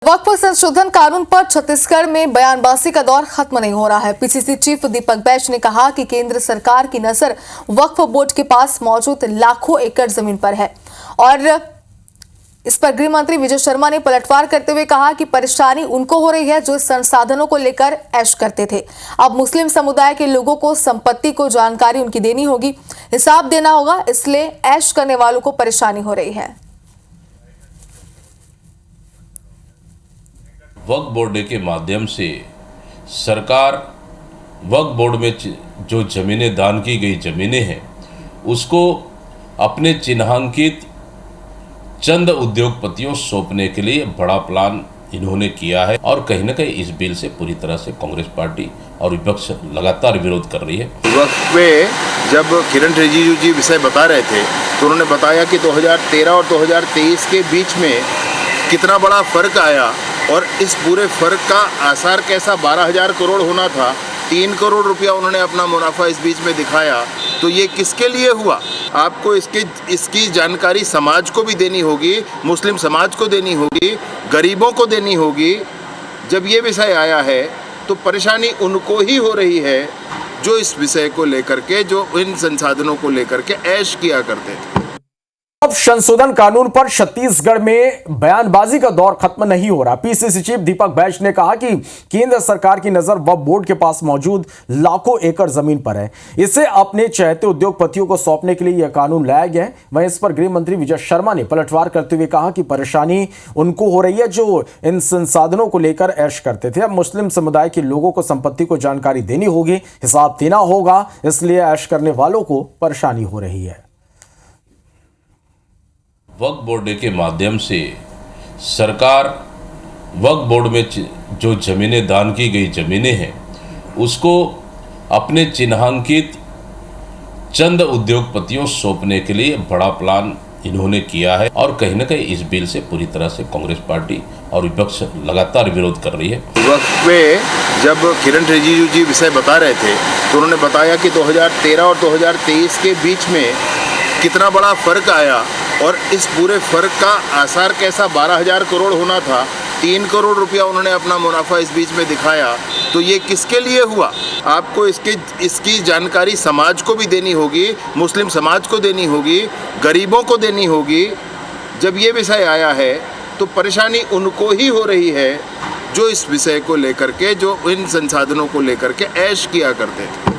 वक्फ संशोधन कानून पर छत्तीसगढ़ में बयानबाजी का दौर खत्म नहीं हो रहा है। पीसीसी चीफ दीपक बैज ने कहा कि केंद्र सरकार की नजर वक्फ बोर्ड के पास मौजूद लाखों एकड़ जमीन पर है और इस पर गृह मंत्री विजय शर्मा ने पलटवार करते हुए कहा कि परेशानी उनको हो रही है जो संसाधनों को लेकर ऐश करते थे। अब मुस्लिम समुदाय के लोगों को संपत्ति को जानकारी उनकी देनी होगी, हिसाब देना होगा, इसलिए ऐश करने वालों को परेशानी हो रही है। वक्फ बोर्ड के माध्यम से सरकार वक्फ बोर्ड में जो ज़मीनें दान की गई ज़मीनें हैं उसको अपने चिन्हांकित चंद उद्योगपतियों सौंपने के लिए बड़ा प्लान इन्होंने किया है और कहीं ना कहीं इस बिल से पूरी तरह से कांग्रेस पार्टी और विपक्ष लगातार विरोध कर रही है। वक्फ पे जब किरण रिजिजू जी विषय बता रहे थे तो उन्होंने बताया कि 2013 और 2023 के बीच में कितना बड़ा फर्क आया और इस पूरे फर्क का आसार कैसा 12,000 करोड़ होना था, 3 करोड़ रुपया उन्होंने अपना मुनाफा इस बीच में दिखाया। तो ये किसके लिए हुआ? आपको इसकी जानकारी समाज को भी देनी होगी, मुस्लिम समाज को देनी होगी, गरीबों को देनी होगी। जब ये विषय आया है तो परेशानी उनको ही हो रही है जो इस विषय को लेकर के, जो इन संसाधनों को लेकर के ऐश किया करते थे। अब संशोधन कानून पर छत्तीसगढ़ में बयानबाजी का दौर खत्म नहीं हो रहा। पीसीसी चीफ दीपक बैज ने कहा कि केंद्र सरकार की नजर वक्फ बोर्ड के पास मौजूद लाखों एकड़ जमीन पर है, इसे अपने चहेते उद्योगपतियों को सौंपने के लिए यह कानून लाया गया है। वहीं इस पर गृह मंत्री विजय शर्मा ने पलटवार करते हुए कहा कि परेशानी उनको हो रही है जो इन संसाधनों को लेकर ऐश करते थे। अब मुस्लिम समुदाय के लोगों को संपत्ति को जानकारी देनी होगी, हिसाब देना होगा, इसलिए ऐश करने वालों को परेशानी हो रही है। वक्फ बोर्ड के माध्यम से सरकार वक्फ बोर्ड में जो ज़मीनें दान की गई ज़मीनें हैं उसको अपने चिन्हांकित चंद उद्योगपतियों सौंपने के लिए बड़ा प्लान इन्होंने किया है और कहीं ना कहीं इस बिल से पूरी तरह से कांग्रेस पार्टी और विपक्ष लगातार विरोध कर रही है। वक्फ पे जब किरण रिजिजू जी विषय बता रहे थे तो उन्होंने बताया कि 2013 और 2023 के बीच में कितना बड़ा फर्क आया और इस पूरे फर्क का आसार कैसा 12,000 करोड़ होना था, 3 करोड़ रुपया उन्होंने अपना मुनाफा इस बीच में दिखाया। तो ये किसके लिए हुआ? आपको इसकी जानकारी समाज को भी देनी होगी, मुस्लिम समाज को देनी होगी, गरीबों को देनी होगी। जब ये विषय आया है तो परेशानी उनको ही हो रही है जो इस विषय को लेकर के, जो इन संसाधनों को लेकर के ऐश किया करते थे।